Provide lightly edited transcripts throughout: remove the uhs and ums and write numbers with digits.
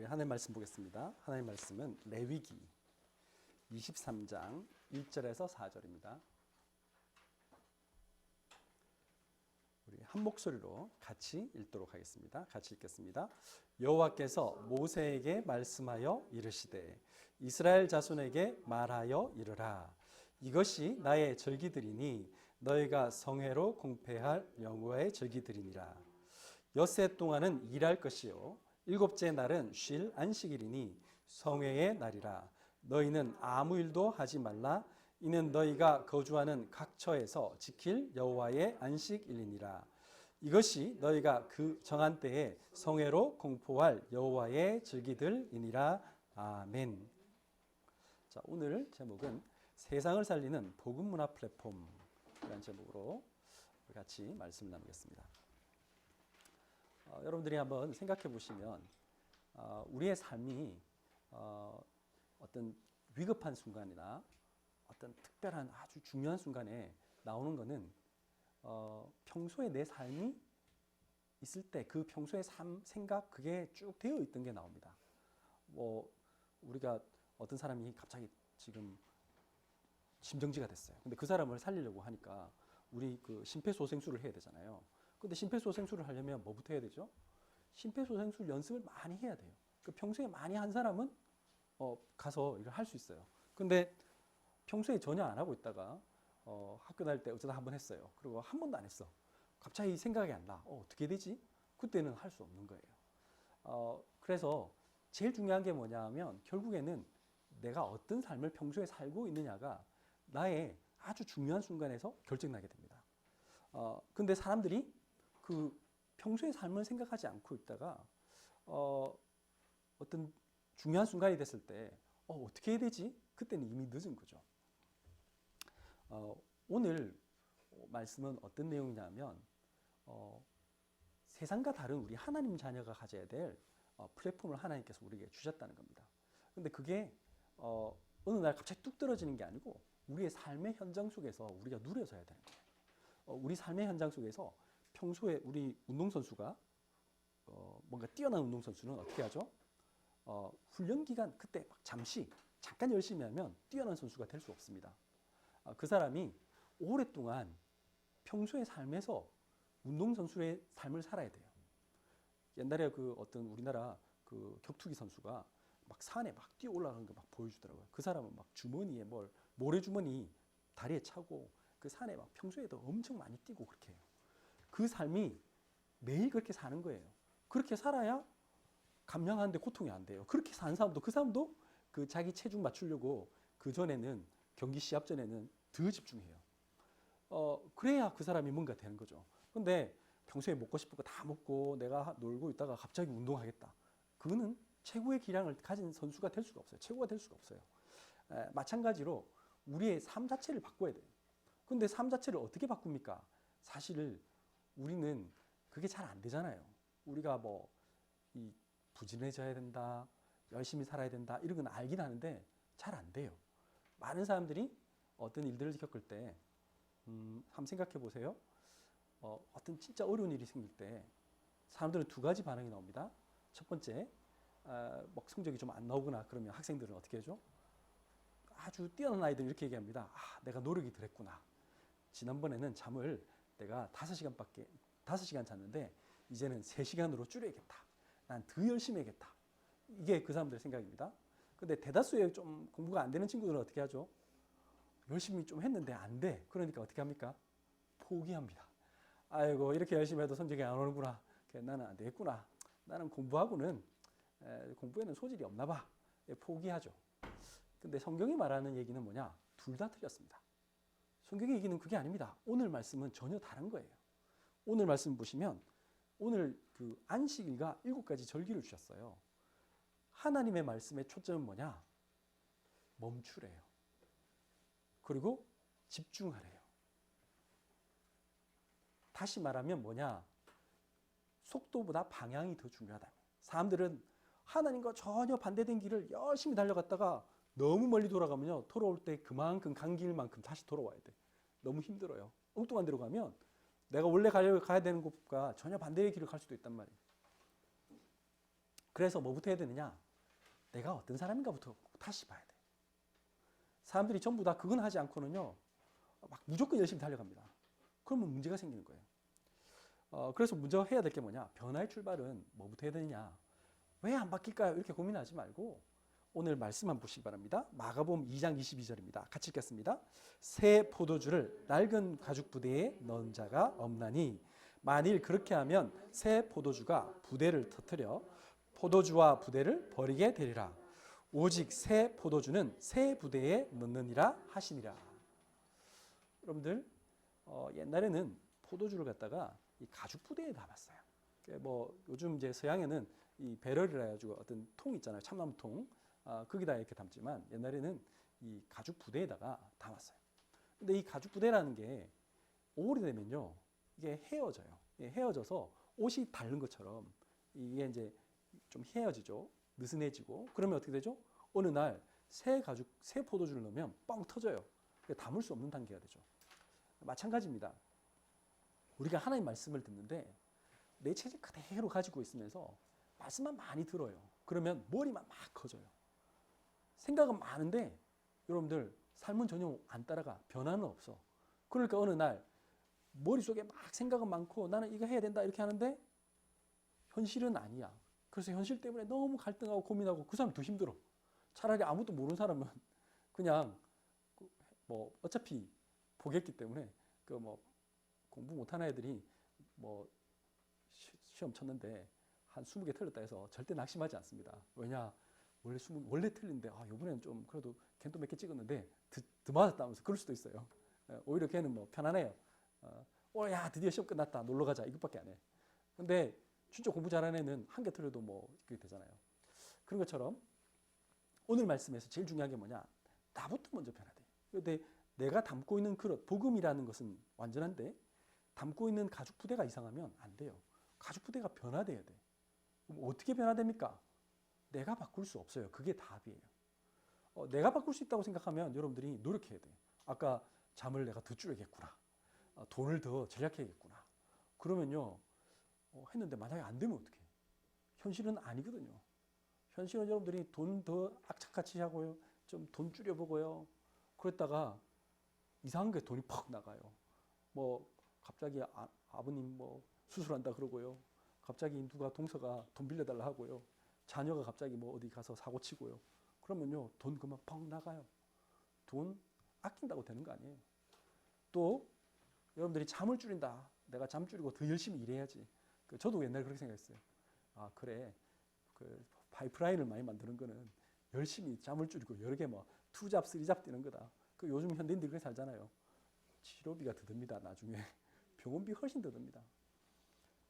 우리 하나님 말씀 보겠습니다. 하나님 말씀은 레위기 23장 1절에서 4절입니다. 우리 한 목소리로 같이 읽도록 하겠습니다. 같이 읽겠습니다. 여호와께서 모세에게 말씀하여 이르시되 이스라엘 자손에게 말하여 이르라. 이것이 나의 절기들이니 너희가 성회로 공폐할 여호와의 절기들이니라. 엿새 동안은 일할 것이요 일곱째 날은 쉴 안식일이니 성회의 날이라. 너희는 아무 일도 하지 말라. 이는 너희가 거주하는 각 처에서 지킬 여호와의 안식일이니라. 이것이 너희가 그 정한 때에 성회로 공포할 여호와의 절기들이니라. 아멘. 자, 오늘 제목은 세상을 살리는 복음문화 플랫폼이라는 제목으로 같이 말씀을 나누겠습니다. 여러분들이 한번 생각해 보시면 우리의 삶이 어떤 위급한 순간이나 어떤 특별한 아주 중요한 순간에 나오는 것은 평소에 내 삶이 있을 때 그 평소의 생각 그게 쭉 되어 있던 게 나옵니다. 뭐 우리가 어떤 사람이 갑자기 지금 심정지가 됐어요. 근데 그 사람을 살리려고 하니까 우리 그 심폐소생술을 해야 되잖아요. 근데 심폐소생술을 하려면 뭐부터 해야 되죠? 심폐소생술 연습을 많이 해야 돼요. 그 평소에 많이 한 사람은 가서 이걸 할 수 있어요. 근데 평소에 전혀 안 하고 있다가 학교 다닐 때 어쩌다 한번 했어요. 그리고 한 번도 안 했어. 갑자기 생각이 안 나. 어떻게 되지? 그때는 할 수 없는 거예요. 그래서 제일 중요한 게 뭐냐면 결국에는 내가 어떤 삶을 평소에 살고 있느냐가 나의 아주 중요한 순간에서 결정나게 됩니다. 근데 사람들이 그 평소의 삶을 생각하지 않고 있다가 어떤 중요한 순간이 됐을 때 어떻게 해야 되지? 그때는 이미 늦은 거죠. 오늘 말씀은 어떤 내용이냐면 세상과 다른 우리 하나님 자녀가 가져야 될 플랫폼을 하나님께서 우리에게 주셨다는 겁니다. 근데 그게 어느 날 갑자기 뚝 떨어지는 게 아니고 우리의 삶의 현장 속에서 우리가 누려져야 되는 거예요. 우리 삶의 현장 속에서 평소에 우리 운동선수가 뭔가 뛰어난 운동선수는 어떻게 하죠? 훈련 기간 그때 막 잠깐 열심히 하면 뛰어난 선수가 될 수 없습니다. 그 사람이 오랫동안 평소의 삶에서 운동선수의 삶을 살아야 돼요. 옛날에 그 어떤 우리나라 그 격투기 선수가 막 산에 막 뛰어 올라가는 거 막 보여주더라고요. 그 사람은 막 주머니에 모래주머니 다리에 차고 그 산에 막 평소에도 엄청 많이 뛰고 그렇게 해요. 그 삶이 매일 그렇게 사는 거예요. 그렇게 살아야 감량하는데 고통이 안 돼요. 그렇게 사는 사람도 그 사람도 그 자기 체중 맞추려고 그 전에는 경기 시합 전에는 더 집중해요. 그래야 그 사람이 뭔가 되는 거죠. 근데 평소에 먹고 싶은 거 다 먹고 내가 놀고 있다가 갑자기 운동하겠다. 그거는 최고의 기량을 가진 선수가 될 수가 없어요. 최고가 될 수가 없어요. 마찬가지로 우리의 삶 자체를 바꿔야 돼요. 근데 삶 자체를 어떻게 바꿉니까? 사실 우리는 그게 잘 안 되잖아요. 우리가 부지런해져야 된다, 열심히 살아야 된다 이런 건 알긴 하는데 잘 안 돼요. 많은 사람들이 어떤 일들을 겪을 때 한번 생각해 보세요. 어떤 진짜 어려운 일이 생길 때 사람들은 두 가지 반응이 나옵니다. 첫 번째, 성적이 좀 안 나오거나 그러면 학생들은 어떻게 하죠? 아주 뛰어난 아이들은 이렇게 얘기합니다. 내가 노력이 덜했구나. 지난번에는 잠을 내가 5시간 잤는데 이제는 3시간으로 줄여야겠다. 난 더 열심히 해야겠다. 이게 그 사람들의 생각입니다. 근데 대다수의 좀 공부가 안 되는 친구들은 어떻게 하죠? 열심히 좀 했는데 안 돼. 그러니까 어떻게 합니까? 포기합니다. 아이고 이렇게 열심히 해도 성적이 안 오는구나. 나는 안 되겠구나. 나는 공부에는 소질이 없나 봐. 포기하죠. 근데 성경이 말하는 얘기는 뭐냐? 둘 다 틀렸습니다. 성경의 얘기는 그게 아닙니다. 오늘 말씀은 전혀 다른 거예요. 오늘 말씀 보시면 오늘 그 안식일과 7가지 절기를 주셨어요. 하나님의 말씀의 초점은 뭐냐? 멈추래요. 그리고 집중하래요. 다시 말하면 뭐냐? 속도보다 방향이 더 중요하다. 사람들은 하나님과 전혀 반대된 길을 열심히 달려갔다가 너무 멀리 돌아가면요. 돌아올 때 그만큼 간 길만큼 다시 돌아와야 돼. 너무 힘들어요. 엉뚱한 데로 가면 내가 원래 가야 되는 곳과 전혀 반대의 길을 갈 수도 있단 말이에요. 그래서 뭐부터 해야 되느냐? 내가 어떤 사람인가부터 다시 봐야 돼. 사람들이 전부 다 그건 하지 않고는요, 막 무조건 열심히 달려갑니다. 그러면 문제가 생기는 거예요. 그래서 먼저 해야 될 게 뭐냐? 변화의 출발은 뭐부터 해야 되느냐? 왜 안 바뀔까요? 이렇게 고민하지 말고 오늘 말씀 한번 보시기 바랍니다. 마가복음 2장 22절입니다. 같이 읽겠습니다. 새 포도주를 낡은 가죽 부대에 넣은 자가 없나니 만일 그렇게 하면 새 포도주가 부대를 터뜨려 포도주와 부대를 버리게 되리라. 오직 새 포도주는 새 부대에 넣느니라 하시니라. 여러분들 옛날에는 포도주를 갖다가 이 가죽 부대에 담았어요. 뭐 요즘 이제 서양에는 이 배럴이라 해가지고 어떤 통 있잖아요, 참나무통. 거기다 이렇게 담지만 옛날에는 이 가죽 부대에다가 담았어요. 근데 이 가죽 부대라는 게 오래되면요, 이게 헤어져요. 헤어져서 옷이 닳는 것처럼 이게 이제 좀 헤어지죠. 느슨해지고. 그러면 어떻게 되죠? 어느 날 새 포도주를 넣으면 뻥 터져요. 담을 수 없는 단계가 되죠. 마찬가지입니다. 우리가 하나님 말씀을 듣는데 내 체질 그대로 가지고 있으면서 말씀만 많이 들어요. 그러면 머리만 막 커져요. 생각은 많은데 여러분들 삶은 전혀 안 따라가. 변화는 없어. 그러니까 어느 날 머릿속에 막 생각은 많고 나는 이거 해야 된다 이렇게 하는데 현실은 아니야. 그래서 현실 때문에 너무 갈등하고 고민하고 그 사람 더 힘들어. 차라리 아무도 모르는 사람은 그냥 뭐 어차피 보겠기 때문에 그 뭐 공부 못하는 애들이 뭐 시험 쳤는데 한 20개 틀렸다 해서 절대 낙심하지 않습니다. 왜냐? 원래 틀린데 이번에는 좀 그래도 걔도 몇 개 찍었는데 더 맞았다면서 그럴 수도 있어요. 오히려 걔는 뭐 편안해요. 야 드디어 시험 끝났다 놀러 가자 이것밖에 안 해. 근데 진짜 공부 잘하는 애는 한 개 틀려도 뭐 그게 되잖아요. 그런 것처럼 오늘 말씀에서 제일 중요한 게 뭐냐? 나부터 먼저 변화돼. 근데 내가 담고 있는 그릇, 복음이라는 것은 완전한데 담고 있는 가죽 부대가 이상하면 안 돼요. 가죽 부대가 변화돼야 돼. 그럼 어떻게 변화됩니까? 내가 바꿀 수 없어요. 그게 답이에요. 내가 바꿀 수 있다고 생각하면 여러분들이 노력해야 돼요. 아까 잠을 내가 더 줄여야겠구나. 돈을 더 절약해야겠구나. 그러면요. 했는데 만약에 안 되면 어떡해? 현실은 아니거든요. 현실은 여러분들이 돈 더 악착같이 하고요. 좀 돈 줄여보고요. 그랬다가 이상한 게 돈이 팍 나가요. 뭐 갑자기 아버님 뭐 수술한다 그러고요. 갑자기 누가 동서가 돈 빌려달라 하고요. 자녀가 갑자기 뭐 어디 가서 사고 치고요. 그러면요. 돈 그만 펑 나가요. 돈 아낀다고 되는 거 아니에요. 또 여러분들이 잠을 줄인다. 내가 잠 줄이고 더 열심히 일해야지. 저도 옛날에 그렇게 생각했어요. 그래. 그 파이프라인을 많이 만드는 거는 열심히 잠을 줄이고 여러 개 뭐 투잡, 쓰리잡 뛰는 거다. 그 요즘 현대인들이 그렇게 살잖아요. 치료비가 더 듭니다. 나중에 병원비 훨씬 더 듭니다.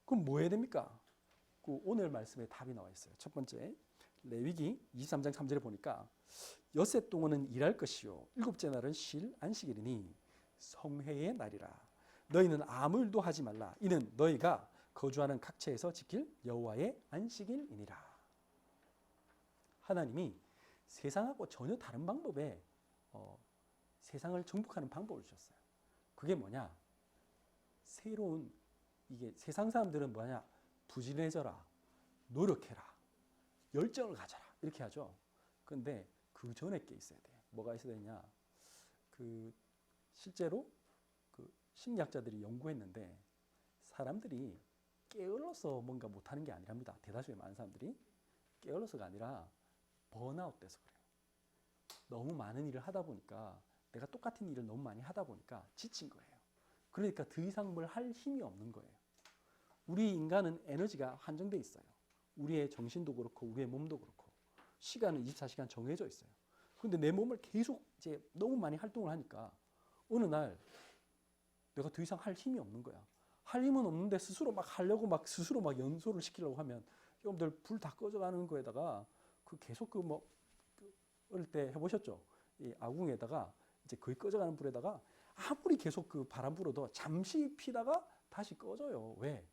그럼 뭐 해야 됩니까? 그 오늘 말씀에 답이 나와 있어요. 첫 번째, 레위기 23장 3절에 보니까 엿새 동안은 일할 것이요 일곱째 날은 쉴 안식일이니 성회의 날이라. 너희는 아무 일도 하지 말라. 이는 너희가 거주하는 각처에서 지킬 여호와의 안식일이니라. 하나님이 세상하고 전혀 다른 방법에 세상을 정복하는 방법을 주셨어요. 그게 뭐냐? 새로운 이게 세상 사람들은 뭐냐? 부지런해져라, 노력해라, 열정을 가져라 이렇게 하죠. 그런데 그 전에 게 있어야 돼. 뭐가 있어야 되냐? 그 실제로 그 심리학자들이 연구했는데 사람들이 게을러서 뭔가 못하는 게 아니랍니다. 대다수의 많은 사람들이 게을러서가 아니라 번아웃 돼서 그래요. 너무 많은 일을 하다 보니까 내가 똑같은 일을 너무 많이 하다 보니까 지친 거예요. 그러니까 더 이상 뭘 할 힘이 없는 거예요. 우리 인간은 에너지가 한정돼 있어요. 우리의 정신도 그렇고 우리의 몸도 그렇고 시간은 24시간 정해져 있어요. 그런데 내 몸을 계속 이제 너무 많이 활동을 하니까 어느 날 내가 더 이상 할 힘이 없는 거야. 할 힘은 없는데 스스로 막 하려고 막 스스로 막 연소를 시키려고 하면 여러분들 불 다 꺼져가는 거에다가 그 계속 어릴 때 해보셨죠? 이 아궁에다가 이제 거의 꺼져가는 불에다가 아무리 계속 그 바람 불어도 잠시 피다가 다시 꺼져요. 왜?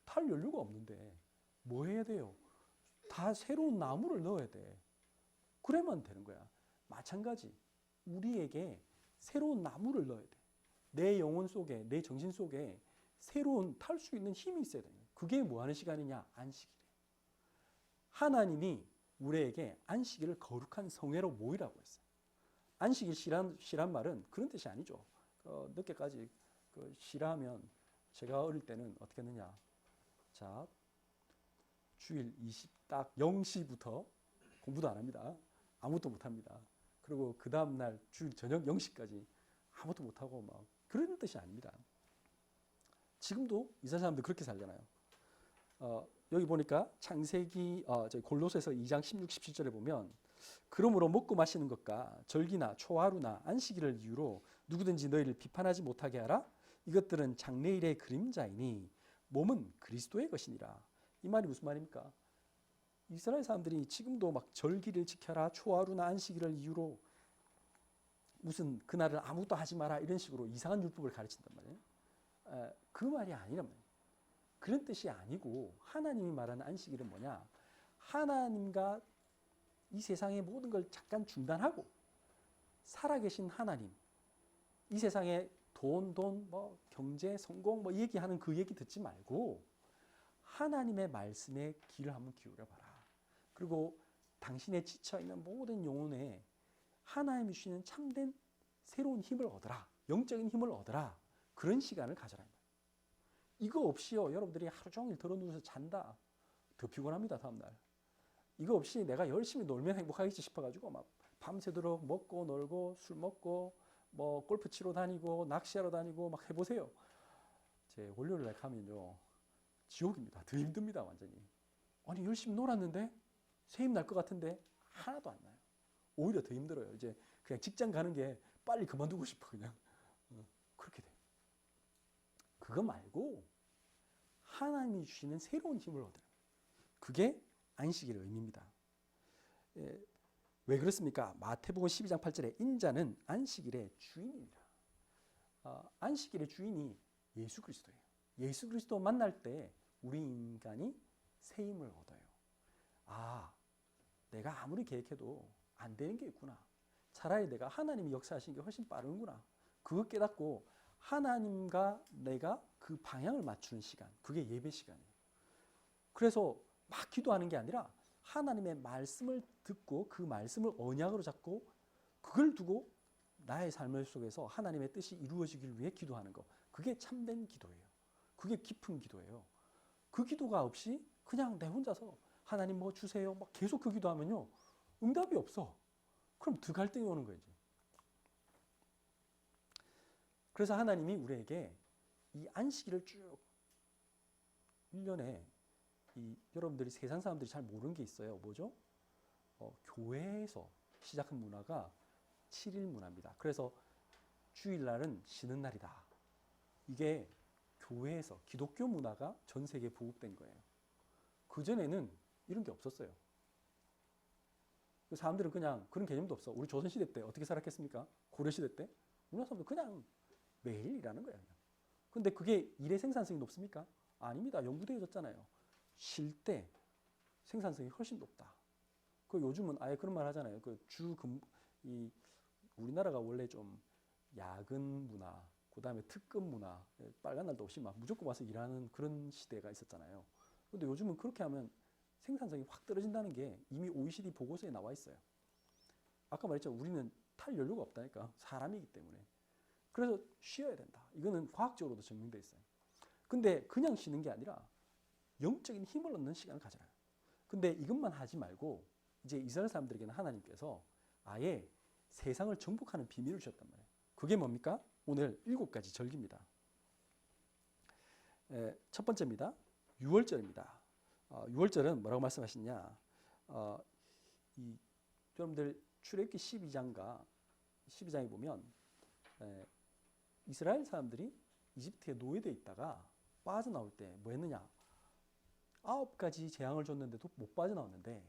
탈 연료가 없는데 뭐 해야 돼요? 다 새로운 나무를 넣어야 돼. 그래만 되는 거야. 마찬가지 우리에게 새로운 나무를 넣어야 돼. 내 영혼 속에 내 정신 속에 새로운 탈 수 있는 힘이 있어야 돼요. 그게 뭐 하는 시간이냐? 안식일이에요. 하나님이 우리에게 안식일을 거룩한 성회로 모이라고 했어요. 안식일 쉬란 말은 그런 뜻이 아니죠. 늦게까지 쉬라면 제가 어릴 때는 어떻게 했느냐. 자, 주일 20딱 0시부터 공부도 안 합니다. 아무것도 못 합니다. 그리고 그 다음 날 주일 저녁 0시까지 아무것도 못 하고 막 그런 뜻이 아닙니다. 지금도 이스라엘 사람들 그렇게 살잖아요. 여기 보니까 창세기 저희 골로새서 2장 16, 17절에 보면 그러므로 먹고 마시는 것과 절기나 초하루나 안식일을 이유로 누구든지 너희를 비판하지 못하게 하라. 이것들은 장래일의 그림자이니 몸은 그리스도의 것이니라. 이 말이 무슨 말입니까? 이스라엘 사람들이 지금도 막 절기를 지켜라, 초하루나 안식일을 이유로 무슨 그날을 아무것도 하지 마라 이런 식으로 이상한 율법을 가르친단 말이에요. 그 말이 아니란 말이에요. 그런 뜻이 아니고 하나님이 말하는 안식일은 뭐냐? 하나님과 이 세상의 모든 걸 잠깐 중단하고 살아계신 하나님, 이 세상에 돈, 뭐 경제, 성공 뭐 얘기하는 그 얘기 듣지 말고 하나님의 말씀에 귀를 한번 기울여 봐라. 그리고 당신의 지쳐 있는 모든 영혼에 하나님이 주시는 참된 새로운 힘을 얻어라. 영적인 힘을 얻어라. 그런 시간을 가져라. 이거 없이요, 여러분들이 하루 종일 들어 누워서 잔다. 더 피곤합니다, 다음날. 이거 없이 내가 열심히 놀면 행복하겠지 싶어가지고 막 밤새도록 먹고 놀고 술 먹고 뭐 골프 치러 다니고 낚시하러 다니고 막 해보세요. 제 월요일날 가면요 지옥입니다. 더 힘듭니다, 완전히. 아니 열심히 놀았는데 새 힘 날 것 같은데 하나도 안 나요. 오히려 더 힘들어요. 이제 그냥 직장 가는 게 빨리 그만두고 싶어 그냥. 그렇게 돼요. 그거 말고 하나님이 주시는 새로운 힘을 얻어요. 그게 안식일의 의미입니다. 왜 그렇습니까? 마태복음 12장 8절에 인자는 안식일의 주인입니다. 안식일의 주인이 예수 그리스도예요. 예수 그리스도 만날 때 우리 인간이 새 힘을 얻어요. 아, 내가 아무리 계획해도 안 되는 게 있구나. 차라리 내가 하나님이 역사하시는 게 훨씬 빠르구나. 그거 깨닫고 하나님과 내가 그 방향을 맞추는 시간, 그게 예배 시간이에요. 그래서 막 기도하는 게 아니라 하나님의 말씀을 듣고 그 말씀을 언약으로 잡고 그걸 두고 나의 삶 속에서 하나님의 뜻이 이루어지기를 위해 기도하는 거. 그게 참된 기도예요. 그게 깊은 기도예요. 그 기도가 없이 그냥 내 혼자서 하나님 뭐 주세요 막 계속 그 기도하면요 응답이 없어. 그럼 더 갈등이 오는 거지. 그래서 하나님이 우리에게 이 안식일을 쭉 1년에 여러분들이 세상 사람들이 잘 모르는 게 있어요. 뭐죠? 교회에서 시작한 문화가 7일 문화입니다. 그래서 주일날은 쉬는 날이다. 이게 교회에서 기독교 문화가 전 세계에 보급된 거예요. 그전에는 이런 게 없었어요. 사람들은 그냥 그런 개념도 없어. 우리 조선시대 때 어떻게 살았겠습니까? 고려시대 때? 우리나라 사람들 그냥 매일 일하는 거예요. 근데 그게 일의 생산성이 높습니까? 아닙니다. 연구되어졌잖아요. 쉴 때 생산성이 훨씬 높다. 그 요즘은 아예 그런 말 하잖아요. 우리나라가 원래 좀 야근 문화, 그 다음에 특급 문화, 빨간 날도 없이 막 무조건 와서 일하는 그런 시대가 있었잖아요. 근데 요즘은 그렇게 하면 생산성이 확 떨어진다는 게 이미 OECD 보고서에 나와 있어요. 아까 말했죠. 우리는 탈 연료가 없다니까. 사람이기 때문에. 그래서 쉬어야 된다. 이거는 과학적으로도 증명돼 있어요. 근데 그냥 쉬는 게 아니라 영적인 힘을 얻는 시간을 가져라. 근데 이것만 하지 말고 이제 이스라엘 사람들에게는 하나님께서 아예 세상을 정복하는 비밀을 주셨단 말이에요. 그게 뭡니까? 오늘 7가지 절기입니다. 첫 번째입니다. 6월절입니다. 6월절은 뭐라고 말씀하시냐? 여러분들 출애굽기 12장에 보면 이스라엘 사람들이 이집트에 노예되어 있다가 빠져나올 때 뭐 했느냐? 9가지 재앙을 줬는데도 못 빠져나왔는데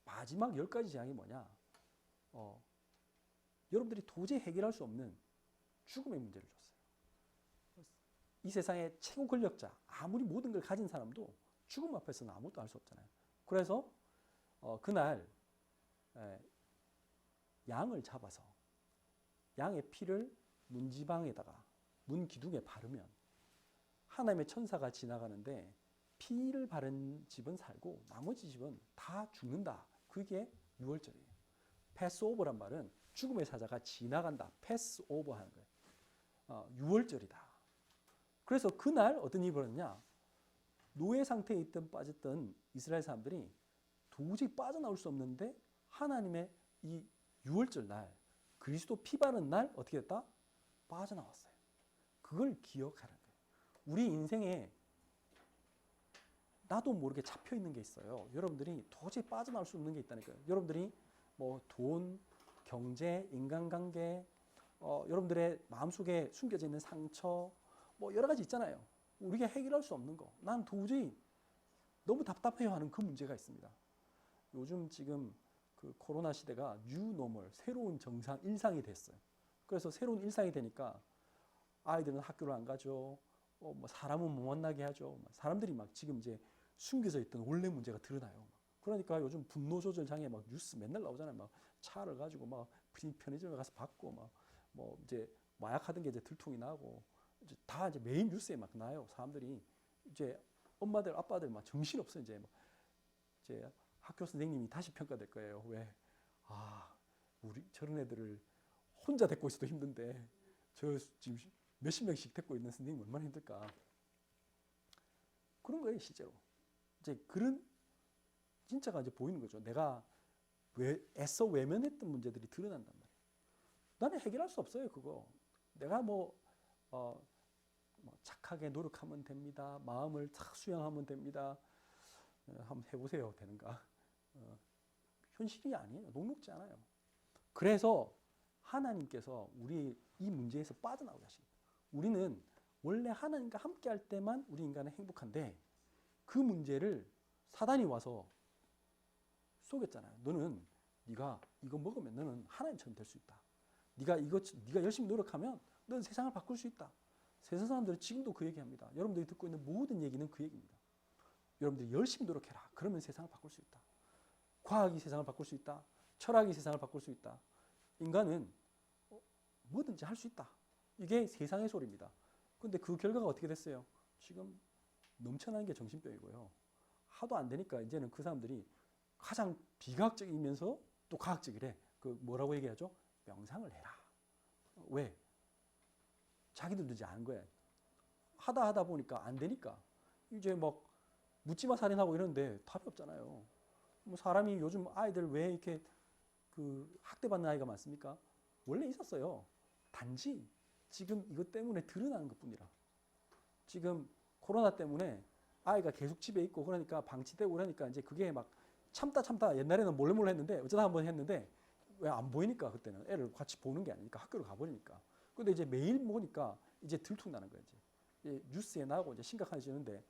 마지막 10가지 재앙이 뭐냐? 여러분들이 도저히 해결할 수 없는 죽음의 문제를 줬어요. 이 세상의 최고 권력자, 아무리 모든 걸 가진 사람도 죽음 앞에서는 아무것도 할 수 없잖아요. 그래서 그날 양을 잡아서 양의 피를 문지방에다가 문 기둥에 바르면 하나님의 천사가 지나가는데 피를 바른 집은 살고 나머지 집은 다 죽는다. 그게 유월절이에요. 패스오버란 말은 죽음의 사자가 지나간다. 패스오버 하는 거예요. 유월절이다. 그래서 그날 어떤 일이 벌어졌냐? 노예 상태에 있던 빠졌던 이스라엘 사람들이 도저히 빠져나올 수 없는데 하나님의 이 유월절 날, 그리스도 피 바른 날 어떻게 됐다? 빠져나왔어요. 그걸 기억하라는 거예요. 우리 인생에 나도 모르게 잡혀 있는 게 있어요. 여러분들이 도저히 빠져나올 수 없는 게 있다니까요. 여러분들이 뭐 돈, 경제, 인간관계, 여러분들의 마음속에 숨겨져 있는 상처, 뭐 여러 가지 있잖아요. 우리가 해결할 수 없는 거. 난 도저히 너무 답답해요 하는 그 문제가 있습니다. 요즘 지금 그 코로나 시대가 뉴노멀, 새로운 정상, 일상이 됐어요. 그래서 새로운 일상이 되니까 아이들은 학교를 안 가죠. 뭐 사람은 못 만나게 하죠. 사람들이 막 지금 이제 숨겨져 있던 원래 문제가 드러나요. 그러니까 요즘 분노 조절 장애 막 뉴스 맨날 나오잖아요. 막 차를 가지고 막 편의점에 가서 받고 막 뭐 이제 마약하던 게 이제 들통이 나고 이제 다 이제 메인 뉴스에 막 나요. 사람들이 이제 엄마들 아빠들 막 정신 없어 이제 막 이제 학교 선생님이 다시 평가될 거예요. 왜? 우리 저런 애들을 혼자 데리고 있어도 힘든데 저 지금 몇십 명씩 데리고 있는 선생님 얼마나 힘들까? 그런 거예요, 실제로. 이제 그런 진짜가 이제 보이는 거죠. 내가 애써 외면했던 문제들이 드러난단 말이에요. 나는 해결할 수 없어요, 그거. 내가 뭐 착하게 노력하면 됩니다. 마음을 착 수양하면 됩니다. 한번 해보세요, 되는가? 현실이 아니에요. 녹록지 않아요. 그래서 하나님께서 우리 이 문제에서 빠져나오게 하십니다. 우리는 원래 하나님과 함께 할 때만 우리 인간은 행복한데 그 문제를 사단이 와서 속였잖아요. 너는 네가 이거 먹으면 너는 하나님처럼 될 수 있다. 네가 열심히 노력하면 너는 세상을 바꿀 수 있다. 세상 사람들은 지금도 그 얘기합니다. 여러분들이 듣고 있는 모든 얘기는 그 얘기입니다. 여러분들이 열심히 노력해라. 그러면 세상을 바꿀 수 있다. 과학이 세상을 바꿀 수 있다. 철학이 세상을 바꿀 수 있다. 인간은 뭐든지 할 수 있다. 이게 세상의 소리입니다. 근데 그 결과가 어떻게 됐어요? 지금 넘쳐나는 게 정신병이고요. 하도 안 되니까 이제는 그 사람들이 가장 비과학적이면서 또 과학적이래. 그 뭐라고 얘기하죠? 명상을 해라. 왜? 자기들도 이제 아는 거야. 하다 보니까 안 되니까 이제 막 묻지마 살인하고 이러는데 답이 없잖아요. 뭐 사람이 요즘 아이들 왜 이렇게 그 학대받는 아이가 많습니까? 원래 있었어요. 단지 지금 이것 때문에 드러나는 것뿐이라. 지금 코로나 때문에 아이가 계속 집에 있고 그러니까 방치되고 그러니까 이제 그게 막 참다 옛날에는 몰래 했는데 어쩌다 한번 했는데 왜 안 보이니까 그때는 애를 같이 보는 게 아니니까 학교를 가버리니까. 근데 이제 매일 보니까 이제 들통나는 거예요. 이제 뉴스에 나오고 이제 심각해지는데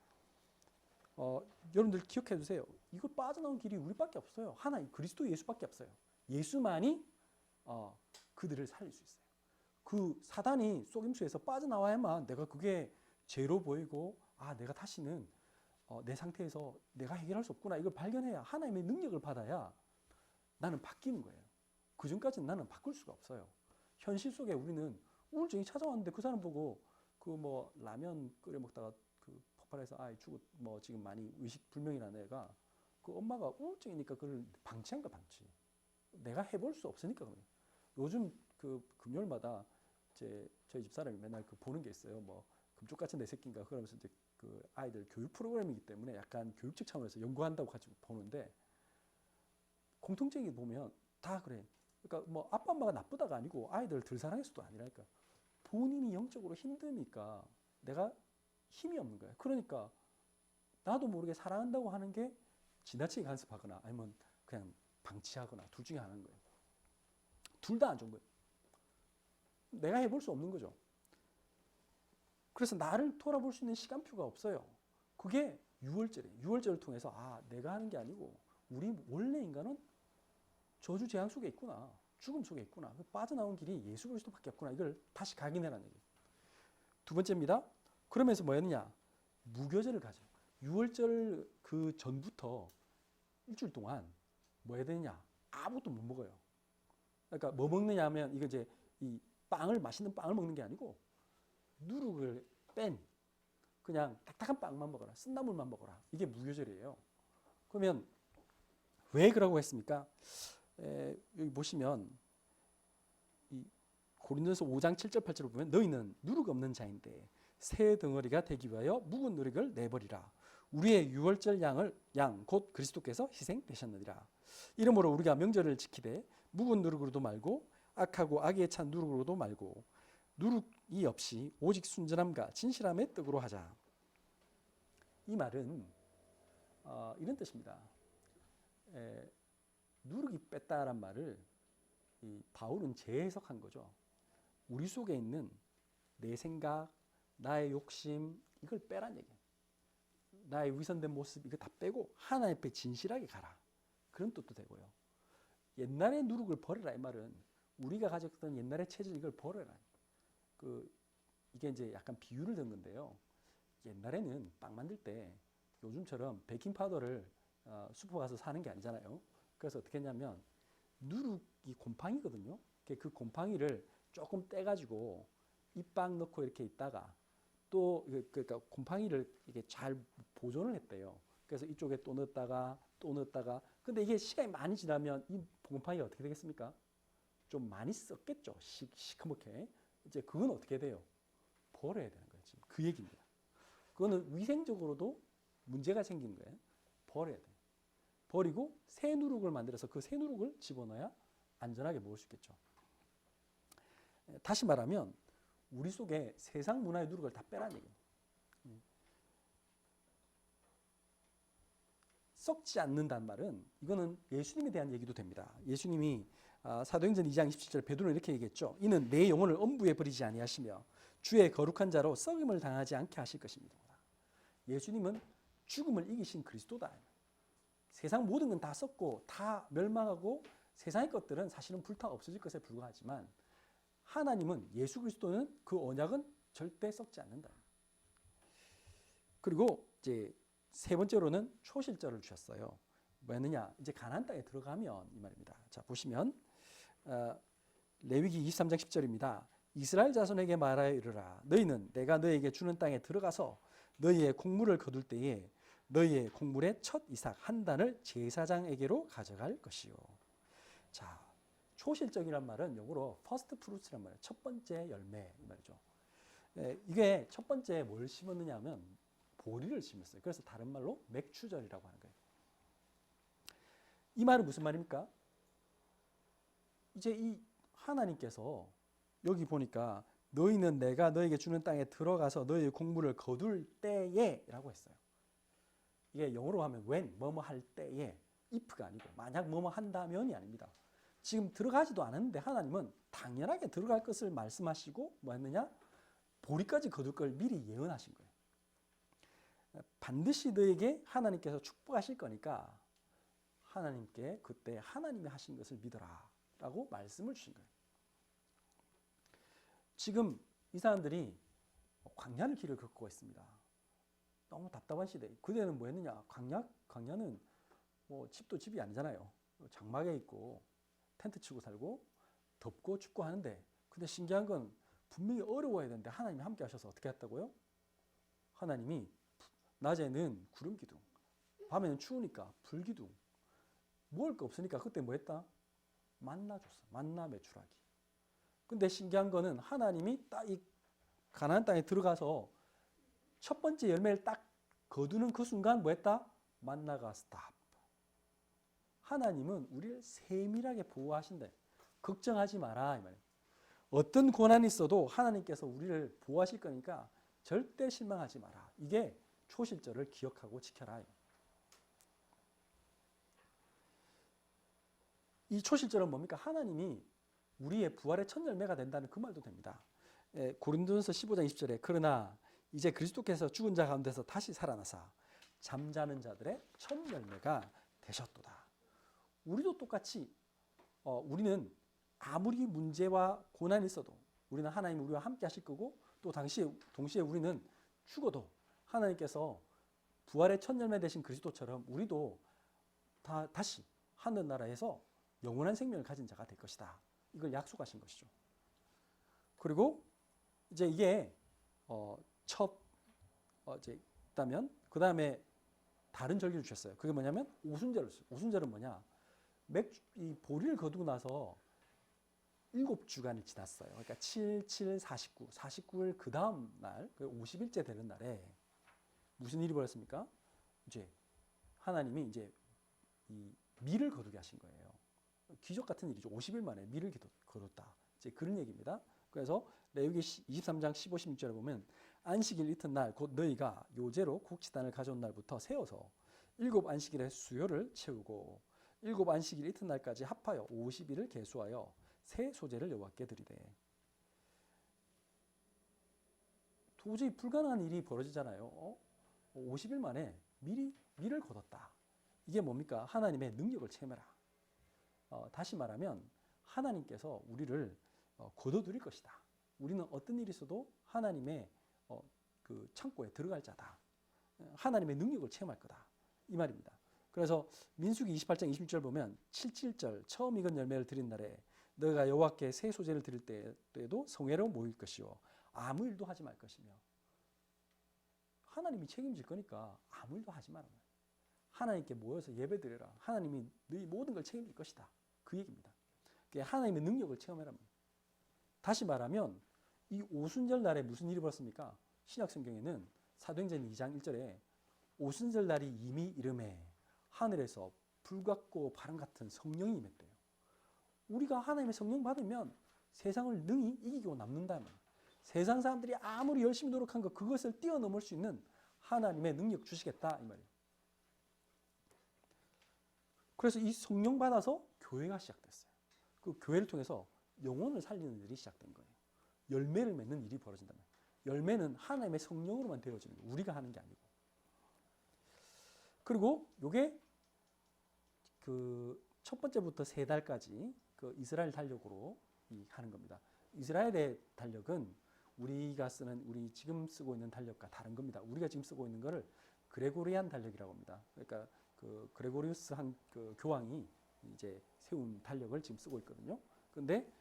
여러분들 기억해 주세요. 이거 빠져나온 길이 우리밖에 없어요. 하나님 그리스도 예수밖에 없어요. 예수만이 그들을 살릴 수 있어요. 그 사단이 속임수에서 빠져나와야만 내가 그게 죄로 보이고 내가 다시는 내 상태에서 내가 해결할 수 없구나 이걸 발견해야 하나님의 능력을 받아야 나는 바뀌는 거예요. 그 전까지는 나는 바꿀 수가 없어요. 현실 속에 우리는 우울증이 찾아왔는데 그 사람 보고 그 뭐 라면 끓여 먹다가 그 폭발해서 아이 죽었 뭐 지금 많이 의식 불명이라는 애가 그 엄마가 우울증이니까 그걸 방치한 거야 방치. 내가 해볼 수 없으니까 그래. 요즘 그 금요일마다 저희 집 사람이 맨날 그 보는 게 있어요. 뭐 금쪽 같은 내 새끼인가 그러면서 이제 그 아이들 교육 프로그램이기 때문에 약간 교육적 차원에서 연구한다고 같이 보는데 공통적인 보면 다 그래. 그러니까 뭐 아빠 엄마가 나쁘다가 아니고 아이들을 덜 사랑해서도 아니라니까. 본인이 영적으로 힘드니까 내가 힘이 없는 거야. 그러니까 나도 모르게 사랑한다고 하는 게 지나치게 간섭하거나 아니면 그냥 방치하거나 둘 중에 하나인 거예요. 둘 다 안 좋은 거예요. 내가 해볼 수 없는 거죠. 그래서 나를 돌아볼 수 있는 시간표가 없어요. 그게 유월절이에요. 유월절을 통해서 내가 하는 게 아니고 우리 원래 인간은 저주 재앙 속에 있구나. 죽음 속에 있구나. 빠져나온 길이 예수 그리스도밖에 없구나. 이걸 다시 각인해라는 얘기예요. 두 번째입니다. 그러면서 뭐였느냐? 무교절을 가져요. 유월절 그 전부터 일주일 동안 뭐 해야 되느냐? 아무것도 못 먹어요. 그러니까 뭐 먹느냐 하면 이거 이제 이 빵을 맛있는 빵을 먹는 게 아니고 누룩을 뺀 그냥 딱딱한 빵만 먹어라. 쓴나물만 먹어라. 이게 무교절이에요. 그러면 왜 그러고 했습니까? 여기 보시면 이 고린도전서 5장 7절 8절을 보면 너희는 누룩 없는 자인데 새 덩어리가 되기 위하여 묵은 누룩을 내버리라. 우리의 유월절 양 곧 그리스도께서 희생되셨느니라. 이러므로 우리가 명절을 지키되 묵은 누룩으로도 말고 악하고 악에 찬 누룩으로도 말고 누룩이 없이 오직 순전함과 진실함의 떡으로 하자. 이 말은 이런 뜻입니다. 누룩이 뺐다란 말을 이 바울은 재해석한 거죠. 우리 속에 있는 내 생각, 나의 욕심 이걸 빼란 얘기예요. 나의 위선된 모습 이거 다 빼고 하나님 앞에 진실하게 가라. 그런 뜻도 되고요. 옛날의 누룩을 버려라 이 말은 우리가 가졌던 옛날의 체질 이걸 버려라. 이게 이제 약간 비유를 든 건데요. 옛날에는 빵 만들 때 요즘처럼 베이킹 파우더를 슈퍼 가서 사는 게 아니잖아요. 그래서 어떻게 했냐면 누룩이 곰팡이거든요. 그 곰팡이를 조금 떼가지고 이 빵 넣고 이렇게 있다가 또 그러니까 곰팡이를 이게 잘 보존을 했대요. 그래서 이쪽에 또 넣었다가 근데 이게 시간이 많이 지나면 이 곰팡이가 어떻게 되겠습니까? 좀 많이 썩겠죠. 시커멓게. 이제 그건 어떻게 돼요? 버려야 되는 거예요. 지금 그 얘기입니다. 그거는 위생적으로도 문제가 생기는 거예요. 버려야 돼요. 버리고 새 누룩을 만들어서 그 새 누룩을 집어넣어야 안전하게 먹을 수 있겠죠. 다시 말하면 우리 속에 세상 문화의 누룩을 다 빼라는 얘기예요. 썩지 않는다는 말은 이거는 예수님에 대한 얘기도 됩니다. 예수님이 사도행전 2장 27절 베드로는 이렇게 얘기했죠. 이는 내 영혼을 엄부에 버리지 아니하시며 주의 거룩한 자로 썩임을 당하지 않게 하실 것입니다. 예수님은 죽음을 이기신 그리스도다. 세상 모든 건 다 썩고 다 멸망하고 세상의 것들은 사실은 불타 없어질 것에 불과하지만 하나님은 예수 그리스도는 그 언약은 절대 썩지 않는다. 그리고 이제 세 번째로는 초실절을 주셨어요. 뭐였느냐? 이제 가나안 땅에 들어가면 이 말입니다. 자, 보시면 레위기 23장 10절입니다. 이스라엘 자손에게 말하여 이르라. 너희는 내가 너희에게 주는 땅에 들어가서 너희의 곡물을 거둘 때에 너희의 곡물의 첫 이삭 한 단을 제사장에게로 가져갈 것이요. 자, 초실적이란 말은 영어로 first fruits란 말이에요. 첫 번째 열매 이 말이죠. 이게 첫 번째 뭘 심었느냐 하면 보리를 심었어요. 그래서 다른 말로 맥추절이라고 하는 거예요. 이 말은 무슨 말입니까? 이제 이 하나님께서 여기 보니까 너희는 내가 너에게 주는 땅에 들어가서 너희의 곡물을 거둘 때에 라고 했어요. 이게 영어로 하면 when, 뭐뭐 할 때에 if가 아니고 만약 뭐뭐 한다면이 아닙니다. 지금 들어가지도 않았는데 하나님은 당연하게 들어갈 것을 말씀하시고 뭐 했느냐? 보리까지 거둘 걸 미리 예언하신 거예요. 반드시 너에게 하나님께서 축복하실 거니까 하나님께 그때 하나님이 하신 것을 믿어라 라고 말씀을 주신 거예요. 지금 이 사람들이 광야를 길을 걷고 있습니다. 너무 답답한 시대. 그때는 뭐 했느냐? 광야는 뭐 집도 집이 아니잖아요. 장막에 있고 텐트 치고 살고 덥고 춥고 하는데 근데 신기한 건 분명히 어려워야 되는데 하나님이 함께 하셔서 어떻게 했다고요? 하나님이 낮에는 구름 기둥, 밤에는 추우니까 불 기둥, 먹을 거 없으니까 그때 뭐 했다? 만나 줬어. 만나 매출하기. 근데 신기한 거는 하나님이 딱 이 가나안 땅에 들어가서 첫 번째 열매를 딱 거두는 그 순간 뭐 했다? 만나가 스탑. 하나님은 우리를 세밀하게 보호하신다. 걱정하지 마라 이 말이에요. 어떤 고난이 있어도 하나님께서 우리를 보호하실 거니까 절대 실망하지 마라. 이게 초실절을 기억하고 지켜라. 이 초실절은 뭡니까? 하나님이 우리의 부활의 첫 열매가 된다는 그 말도 됩니다. 고린도전서 15장 20절에 그러나 이제 그리스도께서 죽은 자 가운데서 다시 살아나사 잠자는 자들의 첫 열매가 되셨도다. 우리도 똑같이 우리는 아무리 문제와 고난이 있어도 우리는 하나님 우리와 함께 하실 거고 또 동시에 우리는 죽어도 하나님께서 부활의 첫 열매 되신 그리스도처럼 우리도 다시 하늘나라에서 영원한 생명을 가진 자가 될 것이다. 이걸 약속하신 것이죠. 그리고 이제 이게 첫 이제 있다면 그 다음에 다른 절기를 주셨어요. 그게 뭐냐면 오순절을 주셨어요. 오순절은 뭐냐? 이 보리를 거두고 나서 7주간이 지났어요. 그러니까 7, 7, 49, 49일 그 다음 날, 50일째 되는 날에 무슨 일이 벌었습니까? 이제 하나님이 이제 이 밀을 거두게 하신 거예요. 기적 같은 일이죠. 50일 만에 밀을 거뒀다. 이제 그런 얘기입니다. 그래서 레위기 23장 15, 16절에 보면 안식일 이튿날 곧 너희가 요제로 곡식단을 가져온 날부터 세워서 7안식일의 수요를 채우고 7안식일 이튿날까지 합하여 50일을 계수하여 새 소재를 여호와께 드리되. 도저히 불가능한 일이 벌어지잖아요. 50일 만에 밀을 거뒀다. 이게 뭡니까? 하나님의 능력을 체험해라. 다시 말하면 하나님께서 우리를 거둬들일 것이다. 우리는 어떤 일이 있어도 하나님의 그 창고에 들어갈 자다. 하나님의 능력을 체험할 거다. 이 말입니다. 그래서 민수기 28장 26절 보면 77절 처음 익은 열매를 드린 날에 너희가 여호와께 새 소재를 드릴 때에도 성회로 모일 것이요 아무 일도 하지 말 것이며. 하나님이 책임질 거니까 아무 일도 하지 마라. 하나님께 모여서 예배드려라. 하나님이 너희 모든 걸 책임질 것이다. 그 얘기입니다. 하나님의 능력을 체험해라. 다시 말하면 이 오순절 날에 무슨 일이 벌었습니까? 신약 성경에는 사도행전 2장 1절에 오순절 날이 이미 이름에 하늘에서 불 같고 바람 같은 성령이 임했대요. 우리가 하나님의 성령 받으면 세상을 능히 이기고 남는다면 세상 사람들이 아무리 열심히 노력한 것 그것을 뛰어넘을 수 있는 하나님의 능력 주시겠다 이 말이에요. 그래서 이 성령 받아서 교회가 시작됐어요. 그 교회를 통해서 영혼을 살리는 일이 시작된 거예요. 열매를 맺는 일이 벌어진다면 열매는 하나님의 성령으로만 되어지는 거예요. 우리가 하는 게 아니고. 그리고 요게 그 첫 번째부터 세 달까지 그 이스라엘 달력으로 하는 겁니다. 이스라엘의 달력은 우리가 지금 쓰고 있는 달력과 다른 겁니다. 우리가 지금 쓰고 있는 거를 그레고리안 달력이라고 합니다. 그러니까 그 그레고리우스 그 교황이 이제 세운 달력을 지금 쓰고 있거든요. 근데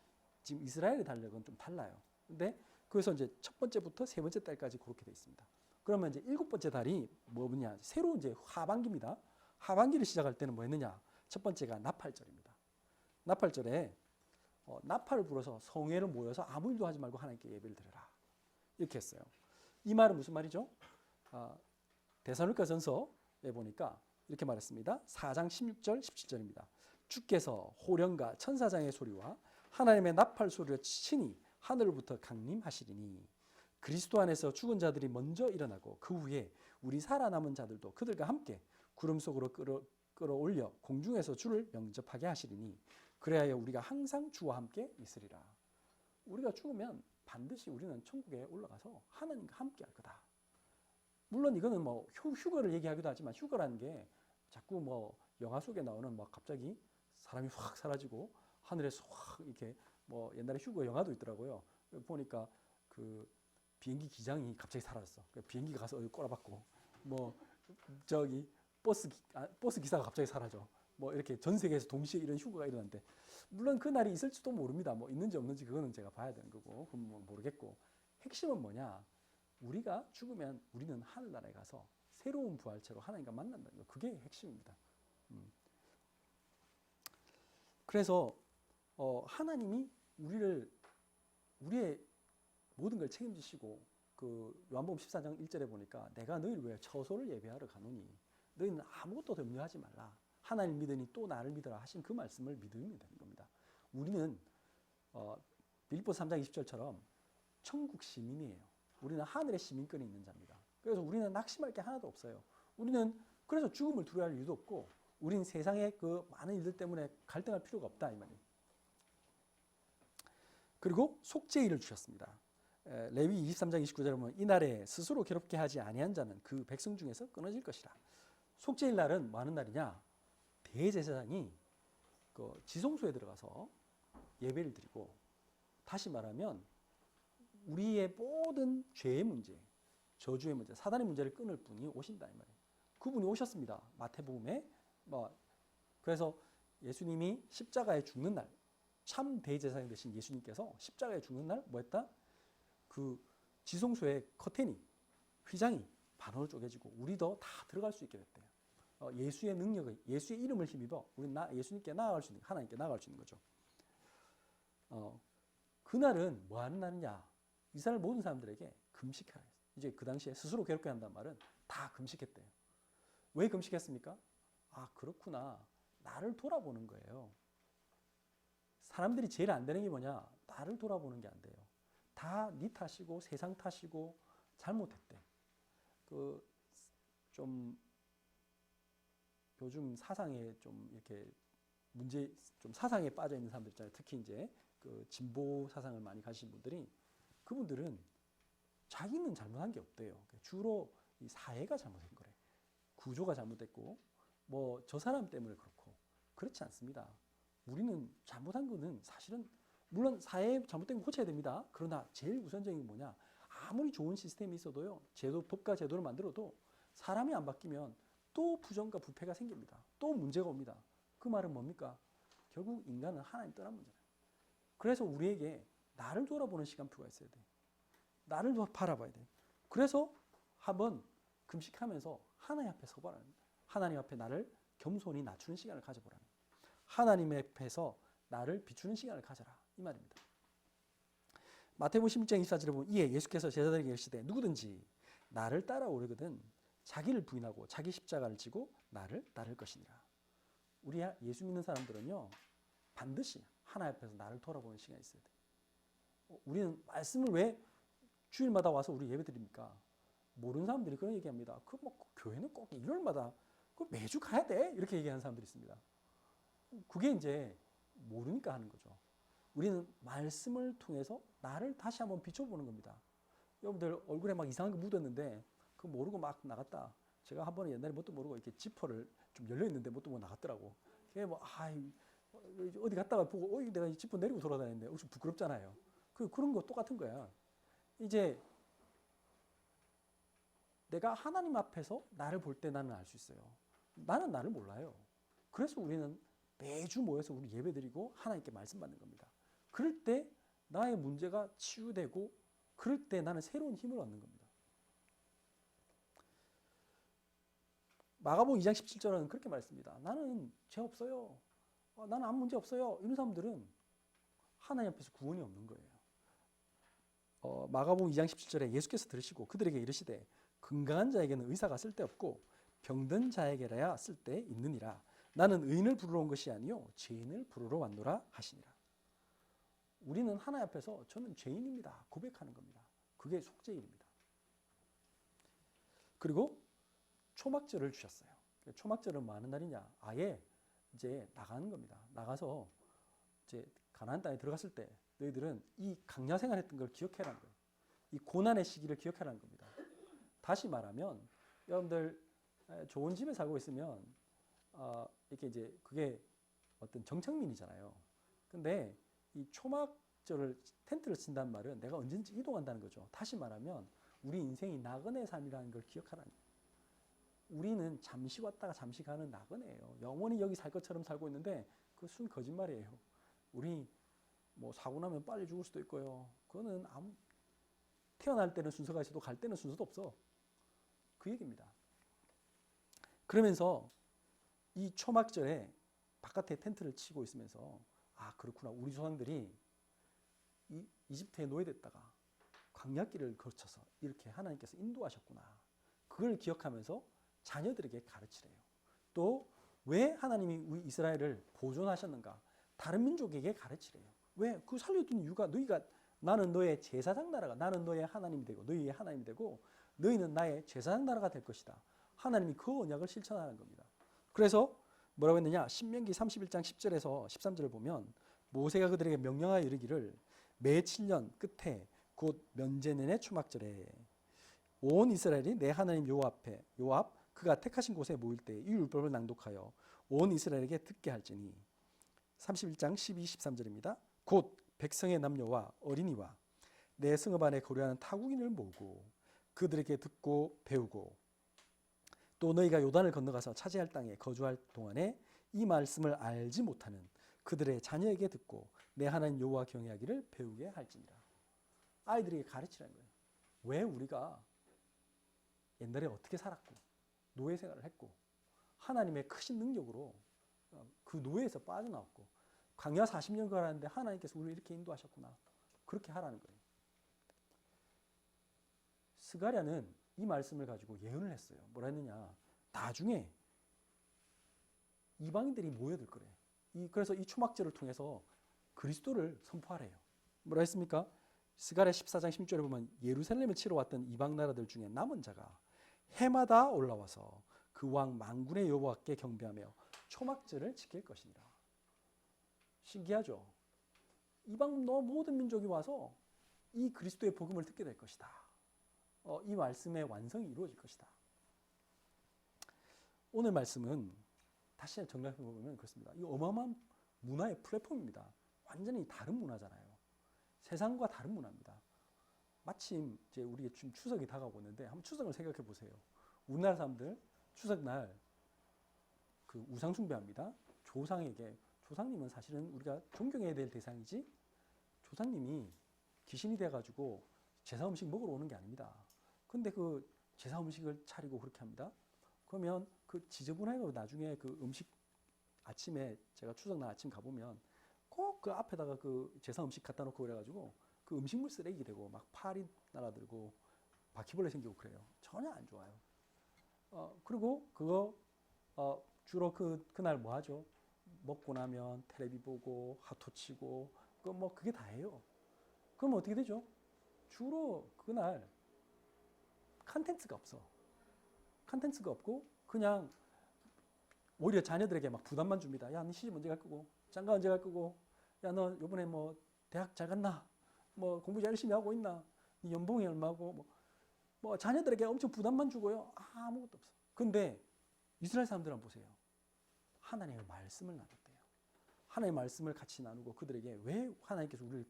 지금 이스라엘의 달력은 좀 달라요. 근데 그래서 이제 첫 번째부터 세 번째 달까지 그렇게 돼 있습니다. 그러면 이제 일곱 번째 달이 뭐냐? 새로 이제 하반기입니다. 하반기를 시작할 때는 뭐 했느냐? 첫 번째가 나팔절입니다. 나팔절에 나팔을 불어서 성회를 모여서 아무 일도 하지 말고 하나님께 예배를 드려라. 이렇게 했어요. 이 말은 무슨 말이죠? 데살로니가전서에 보니까 이렇게 말했습니다. 4장 16절 17절입니다. 주께서 호령과 천사장의 소리와 하나님의 나팔 소리로 친히 하늘로부터 강림하시리니 그리스도 안에서 죽은 자들이 먼저 일어나고 그 후에 우리 살아남은 자들도 그들과 함께 구름 속으로 끌어올려 공중에서 주를 영접하게 하시리니 그래야 우리가 항상 주와 함께 있으리라. 우리가 죽으면 반드시 우리는 천국에 올라가서 하나님과 함께 할 거다. 물론 이거는 뭐 휴거를 얘기하기도 하지만 휴거라는 게 자꾸 뭐 영화 속에 나오는 막 갑자기 사람이 확 사라지고 하늘에서 확 이렇게 뭐 옛날에 휴거 영화도 있더라고요. 보니까 그 비행기 기장이 갑자기 사라졌어. 비행기가 가서 어디 꼬라박고 뭐 저기 버스 기사가 갑자기 사라져. 뭐 이렇게 전 세계에서 동시에 이런 휴거가 일어났는데 물론 그 날이 있을지도 모릅니다. 뭐 있는지 없는지 그거는 제가 봐야 되는 거고 그건 뭐 모르겠고 핵심은 뭐냐? 우리가 죽으면 우리는 하늘나라에 가서 새로운 부활체로 하나님과 만난다는 거. 그게 핵심입니다. 그래서 하나님이 우리의 모든 걸 책임지시고 그 요한복음 14장 1절에 보니까 내가 너희를 위해 처소를 예비하러 가노니 너희는 아무것도 염려하지 말라. 하나님 믿으니 또 나를 믿어라 하신 그 말씀을 믿으면 되는 겁니다. 우리는 빌립보서 3장 20절처럼 천국 시민이에요. 우리는 하늘의 시민권이 있는 자입니다. 그래서 우리는 낙심할 게 하나도 없어요. 우리는 그래서 죽음을 두려워할 이유도 없고 우리는 세상의 그 많은 일들 때문에 갈등할 필요가 없다 이 말이에요. 그리고 속죄일을 주셨습니다. 레위 23장 29절에 보면 이날에 스스로 괴롭게 하지 아니한 자는 그 백성 중에서 끊어질 것이라. 속죄일 날은 뭐 하는 날이냐? 대제사장이 그 지성소에 들어가서 예배를 드리고 다시 말하면 우리의 모든 죄의 문제, 저주의 문제, 사단의 문제를 끊을 분이 오신다 이 말이에요. 그분이 오셨습니다. 마태복음에 그래서 예수님이 십자가에 죽는 날, 참 대제사장 되신 예수님께서 십자가에 죽는 날 뭐 했다? 그 지성소의 커튼이 휘장이 반으로 쪼개지고 우리도 다 들어갈 수 있게 됐대요. 예수의 능력을, 예수의 이름을 힘입어 우리 예수님께 나아갈 수 있는, 하나님께 나아갈 수 있는 거죠. 그날은 뭐 하는 날이냐? 이스라엘 모든 사람들에게 금식하라. 이제 그 당시에 스스로 괴롭게 한다는 말은 다 금식했대요. 왜 금식했습니까? 아, 그렇구나. 나를 돌아보는 거예요. 사람들이 제일 안 되는 게 뭐냐? 나를 돌아보는 게 안 돼요. 다 네 탓이고 세상 탓이고 잘못했대. 좀 요즘 사상에 좀 이렇게 좀 사상에 빠져 있는 사람들 있잖아요. 특히 이제 그 진보 사상을 많이 가진 분들이, 그분들은 자기는 잘못한 게 없대요. 주로 이 사회가 잘못된 거래. 구조가 잘못됐고 뭐 저 사람 때문에 그렇고. 그렇지 않습니다. 우리는 잘못한 거는 사실은 물론 사회에 잘못된 거 고쳐야 됩니다. 그러나 제일 우선적인 게 뭐냐? 아무리 좋은 시스템이 있어도요, 법과 제도를 만들어도 사람이 안 바뀌면 또 부정과 부패가 생깁니다. 또 문제가 옵니다. 그 말은 뭡니까? 결국 인간은 하나님 떠난 문제예요. 그래서 우리에게 나를 돌아보는 시간표가 있어야 돼. 나를 바라봐야 돼. 그래서 한번 금식하면서 하나님 앞에 서보라는, 하나님 앞에 나를 겸손히 낮추는 시간을 가져보라는, 하나님 앞에서 나를 비추는 시간을 가져라, 이 말입니다. 마태복음 16장 24절에 보면 이에 예수께서 제자들에게 이르시되 누구든지 나를 따라오려거든 자기를 부인하고 자기 십자가를 지고 나를 따를 것이니라. 우리 예수 믿는 사람들은요, 반드시 하나님 앞에서 나를 돌아보는 시간이 있어야 돼. 우리는 말씀을 왜 주일마다 와서 우리 예배 드립니까? 모르는 사람들이 그런 얘기합니다. 교회는 꼭 일요일마다 매주 가야 돼? 이렇게 얘기하는 사람들이 있습니다. 그게 이제 모르니까 하는 거죠. 우리는 말씀을 통해서 나를 다시 한번 비춰보는 겁니다. 여러분들 얼굴에 막 이상한 거 묻었는데 그거 모르고 막 나갔다. 제가 한 번에 옛날에 뭣도 모르고 이렇게 지퍼를 좀 열려 있는데 뭣도 모르고 나갔더라고. 그게 어디 갔다가 보고 내가 이 지퍼 내리고 돌아다녔는데 혹시 부끄럽잖아요. 그런 거 똑같은 거야. 이제 내가 하나님 앞에서 나를 볼 때 나는 알 수 있어요. 나는 나를 몰라요. 그래서 우리는 매주 모여서 우리 예배드리고 하나님께 말씀 받는 겁니다. 그럴 때 나의 문제가 치유되고 그럴 때 나는 새로운 힘을 얻는 겁니다. 마가복음 2장 17절은 그렇게 말했습니다. 나는 죄 없어요. 나는 아무 문제 없어요. 이런 사람들은 하나님 앞에서 구원이 없는 거예요. 마가복음 2장 17절에 예수께서 들으시고 그들에게 이르시되 건강한 자에게는 의사가 쓸데없고 병든 자에게라야 쓸데 있느니라. 나는 의인을 부르러 온 것이 아니요 죄인을 부르러 왔노라 하시니라. 우리는 하나님 앞에서 저는 죄인입니다 고백하는 겁니다. 그게 속죄일입니다. 그리고 초막절을 주셨어요. 초막절은 뭐 하는 날이냐? 아예 이제 나가는 겁니다. 나가서 이제 가나안 땅에 들어갔을 때 너희들은 이 강야 생활했던 걸 기억해라는 거예요. 이 고난의 시기를 기억해라는 겁니다. 다시 말하면 여러분들 좋은 집에 살고 있으면 이렇게 이제 그게 어떤 정착민이잖아요. 근데 이 초막절을 텐트를 친다는 말은 내가 언제든지 이동한다는 거죠. 다시 말하면 우리 인생이 나그네 삶이라는 걸 기억하라는 거예요. 우리는 잠시 왔다가 잠시 가는 나그네예요. 영원히 여기 살 것처럼 살고 있는데 그 순 거짓말이에요. 우리 뭐 사고 나면 빨리 죽을 수도 있고요. 그거는 태어날 때는 순서가 있어도 갈 때는 순서도 없어. 그 얘기입니다. 그러면서 이 초막절에 바깥에 텐트를 치고 있으면서 그렇구나. 우리 조상들이 이집트에 노예됐다가 광야길을 거쳐서 이렇게 하나님께서 인도하셨구나. 그걸 기억하면서 자녀들에게 가르치래요. 또 왜 하나님이 우리 이스라엘을 보존하셨는가? 다른 민족에게 가르치래요. 왜? 그 살려둔 이유가 나는 너의 제사장 나라가 나는 너의 하나님이 되고 너희의 하나님이 되고 너희는 나의 제사장 나라가 될 것이다. 하나님이 그 언약을 실천하는 겁니다. 그래서 뭐라고 했느냐? 신명기 31장 10절에서 13절을 보면 모세가 그들에게 명령하여 이르기를 매 7년 끝에 곧 면제 내내 초막절에 온 이스라엘이 내 하나님 여호와 앞 그가 택하신 곳에 모일 때 이 율법을 낭독하여 온 이스라엘에게 듣게 할지니 31장 12, 13절입니다. 곧 백성의 남녀와 어린이와 내 성읍 안에 거류하는 타국인을 모으고 그들에게 듣고 배우고 또 너희가 요단을 건너가서 차지할 땅에 거주할 동안에 이 말씀을 알지 못하는 그들의 자녀에게 듣고 내 하나님 여호와 경외하기를 배우게 할지니라. 아이들에게 가르치라는 거예요. 왜 우리가 옛날에 어떻게 살았고 노예 생활을 했고 하나님의 크신 능력으로 그 노예에서 빠져나왔고 광야 40년 가라는데 하나님께서 우리를 이렇게 인도하셨구나. 그렇게 하라는 거예요. 스가랴는 이 말씀을 가지고 예언을 했어요. 뭐라 했느냐. 나중에 이방인들이 모여들 거래. 그래서 이 초막절을 통해서 그리스도를 선포하래요. 뭐라 했습니까? 스가랴 14장 16절에 보면 예루살렘을 치러 왔던 이방 나라들 중에 남은 자가 해마다 올라와서 그 왕 만군의 여호와께 경배하며 초막절을 지킬 것이니라. 신기하죠? 이방 모든 민족이 와서 이 그리스도의 복음을 듣게 될 것이다. 이 말씀의 완성이 이루어질 것이다. 오늘 말씀은 다시 정리해 보면 그렇습니다. 이 어마어마한 문화의 플랫폼입니다. 완전히 다른 문화잖아요. 세상과 다른 문화입니다. 마침 이제 우리 지금 추석이 다가오고 있는데 한번 추석을 생각해 보세요. 우리나라 사람들 추석날 그 우상 숭배합니다. 조상에게 조상님은 사실은 우리가 존경해야 될 대상이지 조상님이 귀신이 돼가지고 제사 음식 먹으러 오는 게 아닙니다. 근데 그 제사 음식을 차리고 그렇게 합니다. 그러면 그 지저분하고 나중에 그 음식 아침에 제가 추석날 아침 가보면 꼭 그 앞에다가 그 제사 음식 갖다 놓고 그래가지고 그 음식물 쓰레기 되고 막 파리 날아들고 바퀴벌레 생기고 그래요. 전혀 안 좋아요. 그리고 그거 주로 그날 뭐 하죠? 먹고 나면 텔레비 보고 핫토 치고 그게 다예요. 그럼 어떻게 되죠? 주로 그날 컨텐츠가 없어. 컨텐츠가 없고 그냥 오히려 자녀들에게 막 부담만 줍니다. 야, 너 시집 언제 갈 거고? 장가 언제 갈 거고? 야, 너 이번에 뭐 대학 잘 갔나? 뭐 공부 열심히 하고 있나? 네 연봉이 얼마고? 뭐 자녀들에게 엄청 부담만 주고요. 아무것도 없어. 근데 이스라엘 사람들 한번 보세요. 하나님의 말씀을 나눴대요. 하나님의 말씀을 같이 나누고 그들에게 왜 하나님께서 우리를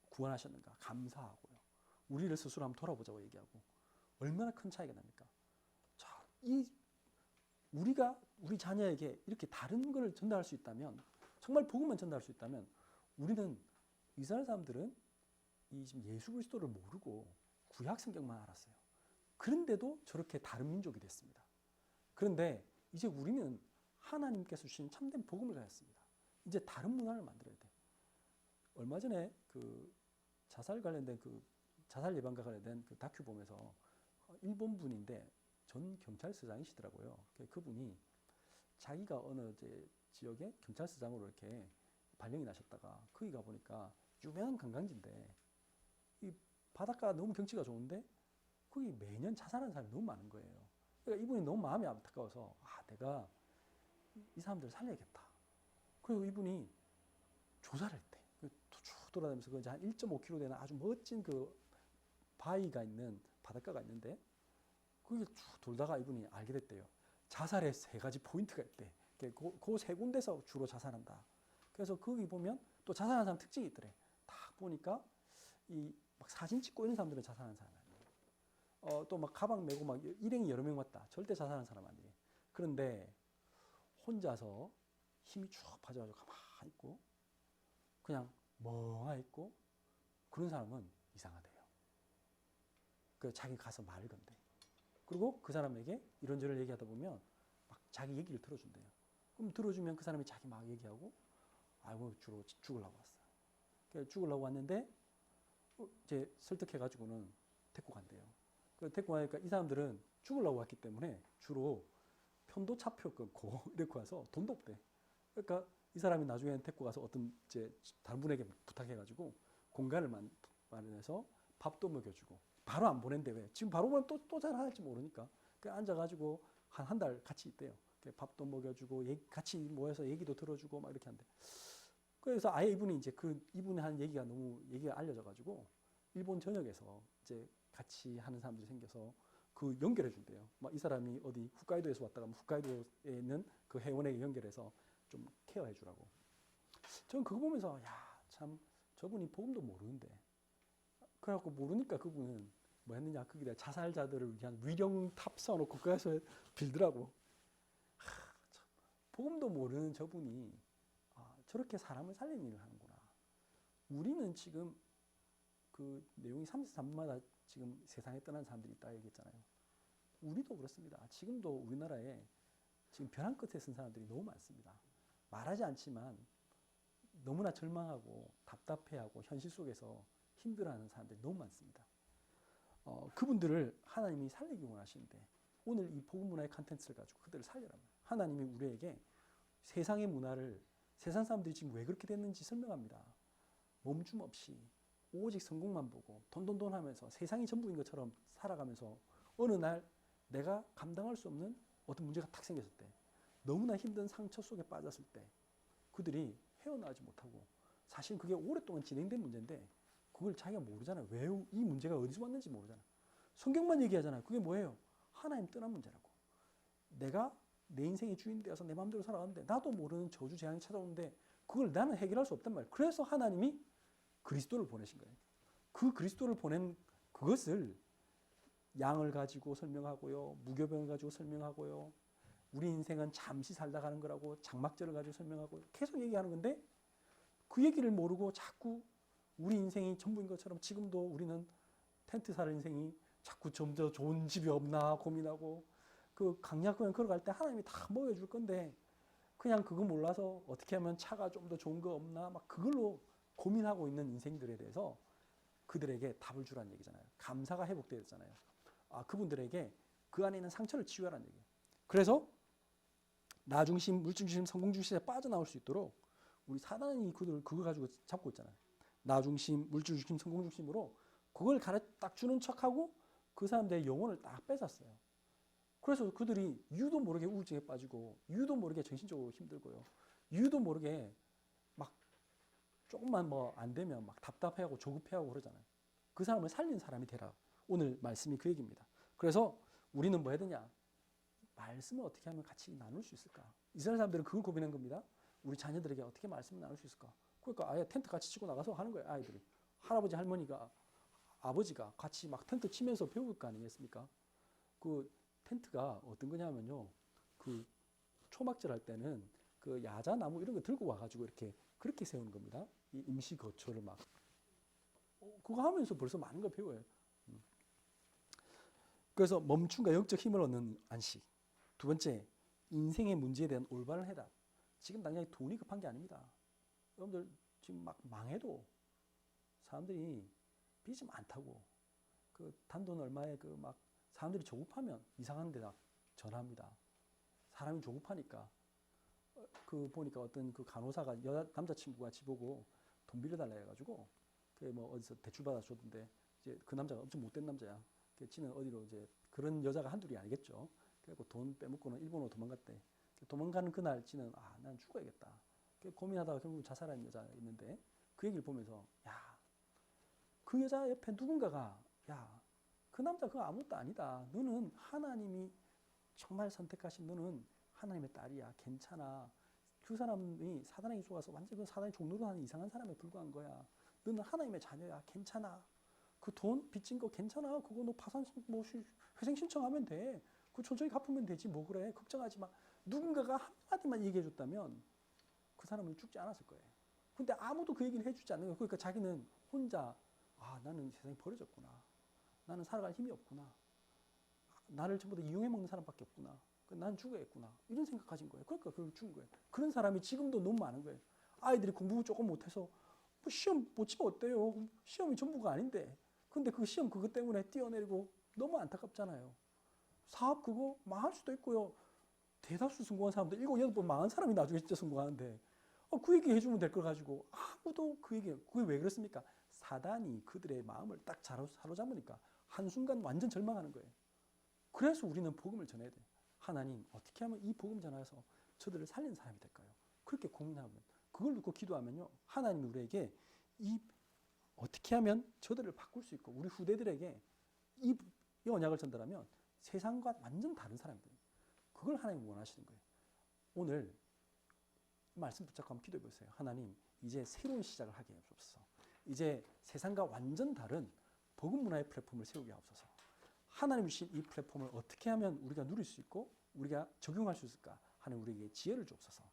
구원하셨는가 감사하고요. 우리를 스스로 한번 돌아보자고 얘기하고 얼마나 큰 차이가 납니까? 자, 우리가 우리 자녀에게 이렇게 다른 걸 전달할 수 있다면 정말 복음만 전달할 수 있다면 우리는 이스라엘 사람들은 지금 예수 그리스도를 모르고 구약 성경만 알았어요. 그런데도 저렇게 다른 민족이 됐습니다. 그런데 이제 우리는 하나님께서 주신 참된 복음을 가졌습니다. 이제 다른 문화를 만들어야 돼. 얼마 전에 그 자살 관련된 자살 예방과 관련된 그 다큐 보면서 일본 분인데 전 경찰서장이시더라고요. 그분이 자기가 어느 지역에 경찰서장으로 이렇게 발령이 나셨다가 거기 가 보니까 유명한 관광지인데 이 바닷가 너무 경치가 좋은데 거기 매년 자살하는 사람이 너무 많은 거예요. 그러니까 이분이 너무 마음이 안타까워서 내가 이 사람들을 살려야겠다. 그리고 이분이 조사를 했대. 쭉 돌아다니면서 그 한 1.5km 되는 아주 멋진 그 바위가 있는 바닷가가 있는데 거기 쭉 돌다가 이분이 알게 됐대요. 자살의 3가지 포인트가 있대. 그 3군데서 주로 자살한다. 그래서 거기 보면 또 자살하는 사람 특징이 있더래. 딱 보니까 막 사진 찍고 있는 사람들은 자살하는 사람 아니에요. 또 막 가방 메고 막 일행이 여러 명 왔다. 절대 자살하는 사람 아니에요. 그런데 혼자서 힘이 쭉 빠져가지고 가만히 있고 그냥 멍하니 있고 그런 사람은 이상하대요. 그래서 자기 가서 말을 건대. 그리고 그 사람에게 이런저런 얘기하다 보면 막 자기 얘기를 들어준대요. 그럼 들어주면 그 사람이 자기 막 얘기하고 주로 죽으려고 왔어요. 그래서 죽으려고 왔는데 이제 설득해가지고는 데리고 간대요. 데리고 가니까 이 사람들은 죽으려고 왔기 때문에 주로 편도차표 끊고 이렇게 와서 돈도 없대. 그러니까 이 사람이 나중에 데리고 가서 어떤 다른 분에게 부탁해가지고 공간을 마련해서 밥도 먹여주고 바로 안 보낸대. 왜? 지금 바로 보면 또 잘할지 모르니까. 앉아가지고 한 달 같이 있대요. 밥도 먹여주고 같이 모여서 얘기도 들어주고 막 이렇게 한대. 그래서 아예 이분이 이분이 하는 얘기가 알려져가지고 일본 전역에서 이제 같이 하는 사람들이 생겨서 그 연결해 준대요. 막 이 사람이 어디 홋카이도에서 왔다가 홋카이도에 있는 그 회원에게 연결해서 좀 케어해 주라고. 저는 그거 보면서 참 저분이 복음도 모르는데 그래갖고 모르니까 그분은 뭐 했느냐 거기다 자살자들을 위한 위령탑 써놓고 거기서 빌더라고. 참, 복음도 모르는 저분이 저렇게 사람을 살리는 일을 하는구나. 우리는 지금 그 내용이 33분마다 지금 세상에 떠난 사람들이 있다 얘기했잖아요. 우리도 그렇습니다. 지금도 우리나라에 지금 벼랑 끝에 쓴 사람들이 너무 많습니다. 말하지 않지만 너무나 절망하고 답답해하고 현실 속에서 힘들어하는 사람들이 너무 많습니다. 그분들을 하나님이 살리기 원하시는데 오늘 이 복음 문화의 컨텐츠를 가지고 그들을 살려라. 하나님이 우리에게 세상의 문화를 세상 사람들이 지금 왜 그렇게 됐는지 설명합니다. 멈춤 없이 오직 성공만 보고 돈 하면서 세상이 전부인 것처럼 살아가면서 어느 날 내가 감당할 수 없는 어떤 문제가 탁 생겼을 때 너무나 힘든 상처 속에 빠졌을 때 그들이 헤어나오지 못하고 사실 그게 오랫동안 진행된 문제인데 그걸 자기가 모르잖아요. 왜 이 문제가 어디서 왔는지 모르잖아요. 성경만 얘기하잖아요. 그게 뭐예요? 하나님 떠난 문제라고. 내가 내 인생의 주인 되어서 내 마음대로 살아가는데 나도 모르는 저주 재앙이 찾아오는데 그걸 나는 해결할 수 없단 말이에요. 그래서 하나님이 그리스도를 보내신 거예요. 그 그리스도를 보낸 그것을 양을 가지고 설명하고요. 무교병을 가지고 설명하고요. 우리 인생은 잠시 살다 가는 거라고 장막절을 가지고 설명하고 계속 얘기하는 건데 그 얘기를 모르고 자꾸 우리 인생이 전부인 것처럼 지금도 우리는 텐트 살 인생이 자꾸 좀 더 좋은 집이 없나 고민하고 그 강약구간 걸어갈 때 하나님이 다 먹여줄 건데 그냥 그거 몰라서 어떻게 하면 차가 좀 더 좋은 거 없나 막 그걸로 고민하고 있는 인생들에 대해서 그들에게 답을 주라는 얘기잖아요. 감사가 회복되었잖아요. 그분들에게 그 안에 있는 상처를 치유하라는 얘기예요. 그래서 나 중심, 물질 중심, 성공 중심에 빠져나올 수 있도록 우리 사단이 그걸 가지고 잡고 있잖아요. 나 중심, 물질 중심, 성공 중심으로 그걸 딱 주는 척하고 그 사람들의 영혼을 딱 뺏었어요. 그래서 그들이 유도 모르게 우울증에 빠지고 유도 모르게 정신적으로 힘들고요. 유도 모르게 막 조금만 뭐 안 되면 막 답답해하고 조급해하고 그러잖아요. 그 사람을 살린 사람이 되라. 오늘 말씀이 그 얘기입니다. 그래서 우리는 뭐 해야 되냐? 말씀을 어떻게 하면 같이 나눌 수 있을까? 이스라엘 사람들은 그걸 고민한 겁니다. 우리 자녀들에게 어떻게 말씀을 나눌 수 있을까? 그러니까 아예 텐트 같이 치고 나가서 하는 거예요. 아이들이. 할아버지 할머니가 아버지가 같이 막 텐트 치면서 배울 거 아니겠습니까? 그 텐트가 어떤 거냐면요. 그 초막절 할 때는 그 야자나무 이런 거 들고 와가지고 이렇게 그렇게 세우는 겁니다. 이 임시 거처를 막. 그거 하면서 벌써 많은 걸 배워요. 그래서 멈춤과 영적 힘을 얻는 안식. 두 번째, 인생의 문제에 대한 올바른 해답. 지금 당장 돈이 급한 게 아닙니다. 여러분들 지금 막 망해도 사람들이 빚이 많다고 그 단돈 얼마에 그 막 사람들이 조급하면 이상한 데다 전화합니다. 사람이 조급하니까 그 보니까 어떤 그 간호사가 남자친구가 지보고 돈 빌려달라 해가지고 그 뭐 어디서 대출 받아 줬는데 이제 그 남자가 엄청 못된 남자야. 지는 어디로 이제 그런 여자가 한둘이 아니겠죠. 그래서 돈 빼먹고는 일본으로 도망갔대. 도망가는 그날 지는 난 죽어야겠다. 고민하다가 결국 자살한 여자 있는데 그 얘기를 보면서 그 여자 옆에 누군가가 그 남자 그거 아무것도 아니다. 너는 하나님이 정말 선택하신 너는 하나님의 딸이야. 괜찮아. 그 사람이 사단에게 속아서 완전 그 사단의 종로로 하는 이상한 사람에 불과한 거야. 너는 하나님의 자녀야. 괜찮아. 그 돈 빚진 거 괜찮아. 그거 너 파산 뭐 회생 신청하면 돼. 그 천천히 갚으면 되지. 뭐 그래. 걱정하지 마. 누군가가 한마디만 얘기해 줬다면 그 사람은 죽지 않았을 거예요. 근데 아무도 그 얘기를 해주지 않는 거예요. 그러니까 자기는 혼자 나는 세상에 버려졌구나. 나는 살아갈 힘이 없구나. 나를 전부 다 이용해 먹는 사람밖에 없구나. 난 죽어야겠구나. 이런 생각 가진 거예요. 그러니까 그걸 죽은 거예요. 그런 사람이 지금도 너무 많은 거예요. 아이들이 공부 조금 못해서 뭐 시험 못 치면 어때요? 시험이 전부가 아닌데. 근데 그 시험 그것 때문에 뛰어내리고 너무 안타깝잖아요. 사업 그거 망할 수도 있고요. 대다수 성공한 사람들 7, 8번 망한 사람이 나중에 진짜 성공하는데 그 얘기 해주면 될 걸 가지고 아무도 그 얘기 그게 왜 그렇습니까? 사단이 그들의 마음을 딱 사로잡으니까 한순간 완전 절망하는 거예요. 그래서 우리는 복음을 전해야 돼요. 하나님 어떻게 하면 이 복음 전해서 저들을 살리는 사람이 될까요? 그렇게 고민하면 그걸 놓고 기도하면요. 하나님이 우리에게 어떻게 하면 저들을 바꿀 수 있고 우리 후대들에게 이 언약을 전달하면 세상과 완전 다른 사람이 돼요. 그걸 하나님이 원하시는 거예요. 오늘 말씀 붙잡고 한번 기도해 보세요. 하나님 이제 새로운 시작을 하게 해주옵소서. 이제 세상과 완전 다른 복음 문화의 플랫폼을 세우게 하옵소서. 하나님 주신 이 플랫폼을 어떻게 하면 우리가 누릴 수 있고 우리가 적용할 수 있을까 하는 우리에게 지혜를 주옵소서.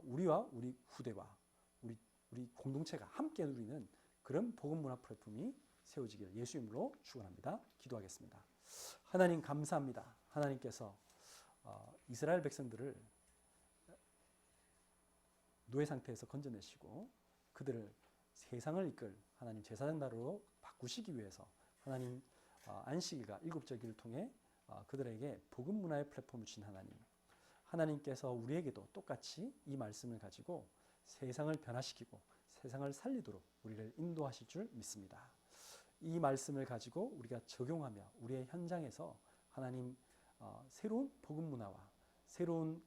우리와 우리 후대와 우리 공동체가 함께 누리는 그런 복음 문화 플랫폼이 세워지기를 예수 이름으로 축원합니다. 기도하겠습니다. 하나님 감사합니다. 하나님께서 이스라엘 백성들을 노예 상태에서 건져내시고 그들을 세상을 이끌 하나님 제사장 나라로 바꾸시기 위해서 하나님 안식일과 일곱절기를 통해 그들에게 복음 문화의 플랫폼을 주신 하나님께서 우리에게도 똑같이 이 말씀을 가지고 세상을 변화시키고 세상을 살리도록 우리를 인도하실 줄 믿습니다. 이 말씀을 가지고 우리가 적용하며 우리의 현장에서 하나님 새로운 복음 문화와 새로운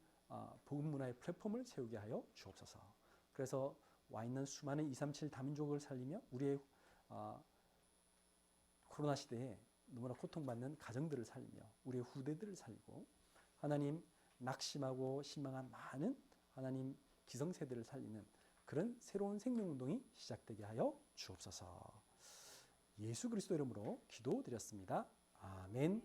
복음 문화의 플랫폼을 세우게 하여 주옵소서. 그래서 와 있는 수많은 237 다민족을 살리며 우리의 코로나 시대에 너무나 고통받는 가정들을 살리며 우리의 후대들을 살리고 하나님 낙심하고 실망한 많은 하나님 기성세대를 살리는 그런 새로운 생명운동이 시작되게 하여 주옵소서. 예수 그리스도 이름으로 기도드렸습니다. 아멘.